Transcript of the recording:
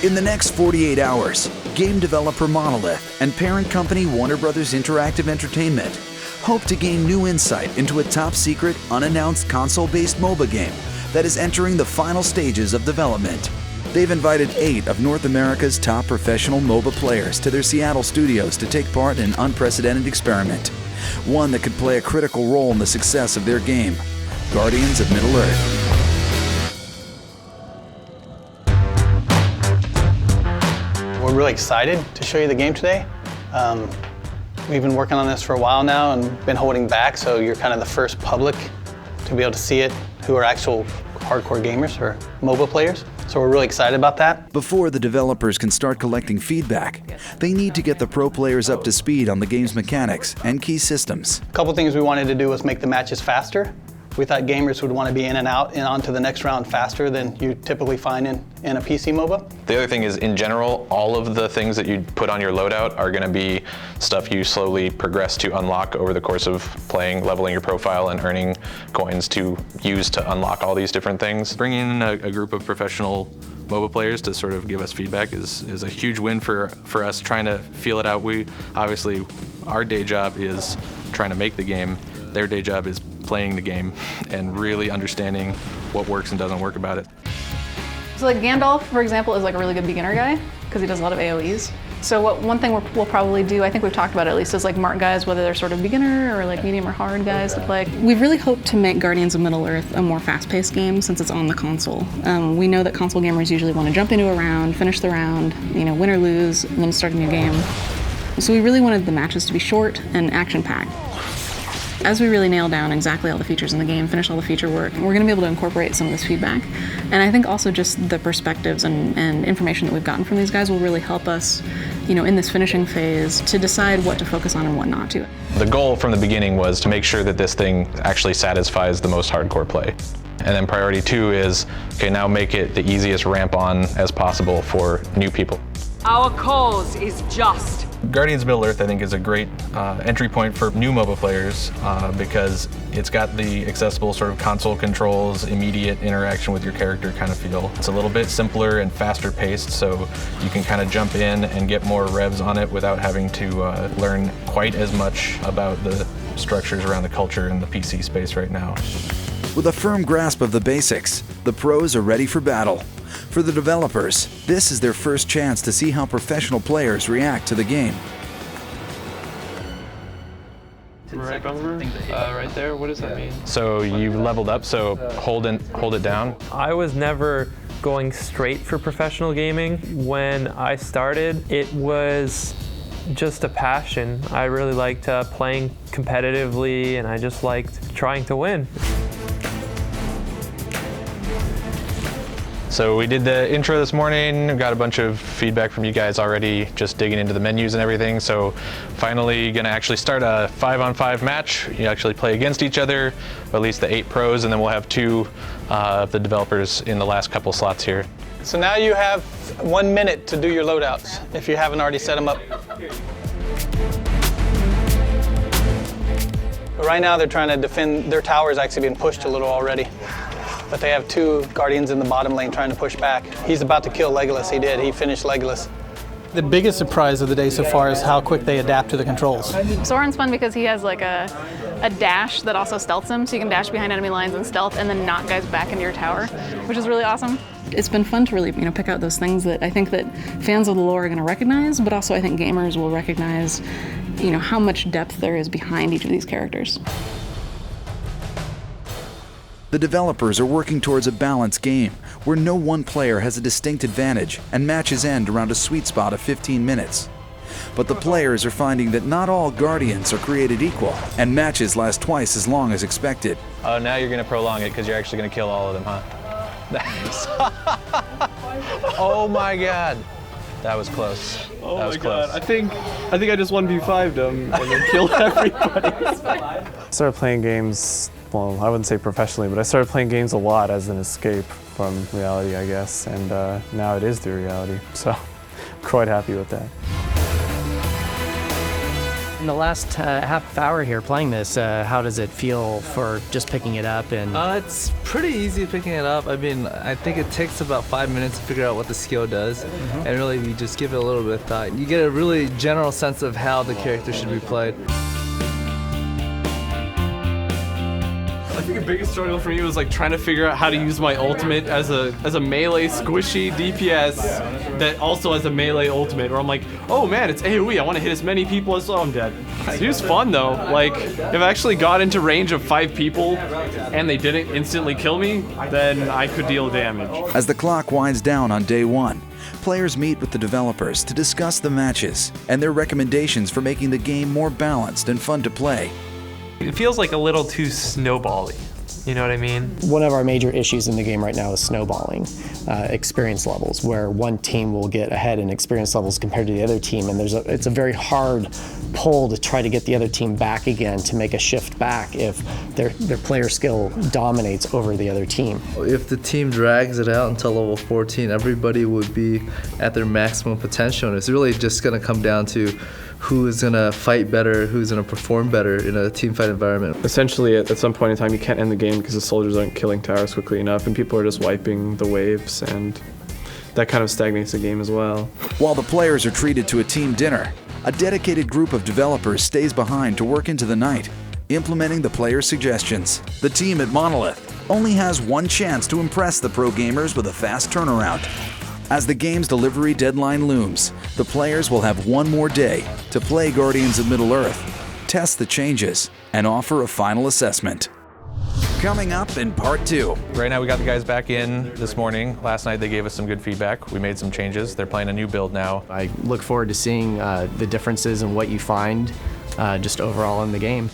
In the next 48 hours, game developer Monolith and parent company Warner Bros. Interactive Entertainment hope to gain new insight into a top-secret, unannounced console-based MOBA game that is entering the final stages of development. They've invited 8 of North America's top professional MOBA players to their Seattle studios to take part in an unprecedented experiment, one that could play a critical role in the success of their game, Guardians of Middle-earth. We're really excited to show you the game today. We've been working on this for a while now and been holding back, so you're kind of the first public to be able to see it who are actual hardcore gamers or MOBA players. So we're really excited about that. Before the developers can start collecting feedback, they need to get the pro players up to speed on the game's mechanics and key systems. A couple things we wanted to do was make the matches faster. We thought gamers would want to be in and out and on to the next round faster than you typically find in a PC MOBA. The other thing is, in general, all of the things that you put on your loadout are going to be stuff you slowly progress to unlock over the course of playing, leveling your profile, and earning coins to use to unlock all these different things. Bringing in a group of professional MOBA players to sort of give us feedback is a huge win for us trying to feel it out. Obviously, our day job is trying to make the game. Their day job is playing the game and really understanding what works and doesn't work about it. So like Gandalf, for example, is like a really good beginner guy because he does a lot of AoEs. So one thing we'll probably do, I think we've talked about it at least, is like mark guys, whether they're sort of beginner or like medium or hard guys to play. We've really hoped to make Guardians of Middle-earth a more fast-paced game since it's on the console. We know that console gamers usually want to jump into a round, finish the round, win or lose, and then start a new game. So we really wanted the matches to be short and action-packed. As we really nail down exactly all the features in the game, finish all the feature work, we're going to be able to incorporate some of this feedback. And I think also just the perspectives and information that we've gotten from these guys will really help us, in this finishing phase to decide what to focus on and what not to. The goal from the beginning was to make sure that this thing actually satisfies the most hardcore play. And then priority 2 is, okay, now make it the easiest ramp on as possible for new people. Our cause is just. Guardians of Middle-earth, I think, is a great entry point for new MOBA players because it's got the accessible sort of console controls, immediate interaction with your character kind of feel. It's a little bit simpler and faster paced, so you can kind of jump in and get more revs on it without having to learn quite as much about the structures around the culture in the PC space right now. With a firm grasp of the basics, the pros are ready for battle. For the developers, this is their first chance to see how professional players react to the game. Right bumper, right there, what does that mean? So you leveled up, so hold it down. I was never going straight for professional gaming. When I started, it was just a passion. I really liked playing competitively, and I just liked trying to win. So we did the intro this morning, got a bunch of feedback from you guys already, just digging into the menus and everything. So finally gonna actually start a 5-on-5 match. You actually play against each other, at least the 8 pros, and then we'll have 2 of the developers in the last couple slots here. So now you have 1 minute to do your loadouts if you haven't already set them up. But right now they're trying to defend, their tower is actually being pushed a little already. But they have 2 Guardians in the bottom lane trying to push back. He's about to kill Legolas, he did, he finished Legolas. The biggest surprise of the day so far is how quick they adapt to the controls. Soren's fun because he has like a dash that also stealths him, so you can dash behind enemy lines and stealth and then knock guys back into your tower, which is really awesome. It's been fun to really pick out those things that I think that fans of the lore are going to recognize, but also I think gamers will recognize how much depth there is behind each of these characters. The developers are working towards a balanced game where no one player has a distinct advantage and matches end around a sweet spot of 15 minutes. But the players are finding that not all Guardians are created equal, and matches last twice as long as expected. Oh, now you're going to prolong it because you're actually going to kill all of them, huh? Nice. Oh my God. That was close. Oh that was my close. God. I think I just 1v5'd them and then killed everybody. I started playing games, well, I wouldn't say professionally, but I started playing games a lot as an escape from reality, I guess, and now it is the reality, so I'm quite happy with that. In the last half hour here playing this, how does it feel for just picking it up? And it's pretty easy picking it up. I mean, I think it takes about 5 minutes to figure out what the skill does, and really you just give it a little bit of thought. You get a really general sense of how the character should be played. I think the biggest struggle for me was like trying to figure out how to use my ultimate as a melee squishy DPS that also has a melee ultimate, where I'm like, oh man, it's AoE, I want to hit as many people as I'm dead. It was fun though. Like, if I actually got into range of 5 people and they didn't instantly kill me, then I could deal damage. As the clock winds down on day 1, players meet with the developers to discuss the matches and their recommendations for making the game more balanced and fun to play. It feels like a little too snowbally. You know what I mean? one of our major issues in the game right now is snowballing experience levels, where one team will get ahead in experience levels compared to the other team, and it's a very hard pull to try to get the other team back again, to make a shift back if their player skill dominates over the other team. If the team drags it out until level 14, everybody would be at their maximum potential, and it's really just going to come down to who is going to fight better, who's going to perform better in a team fight environment. Essentially, at some point in time, you can't end the game because the soldiers aren't killing towers quickly enough, and people are just wiping the waves, and that kind of stagnates the game as well. While the players are treated to a team dinner, a dedicated group of developers stays behind to work into the night, implementing the players' suggestions. The team at Monolith only has one chance to impress the pro gamers with a fast turnaround. As the game's delivery deadline looms, the players will have one more day to play Guardians of Middle-earth, test the changes, and offer a final assessment. Coming up in part 2. Right now we got the guys back in this morning. Last night they gave us some good feedback. We made some changes. They're playing a new build now. I look forward to seeing the differences in what you find just overall in the game.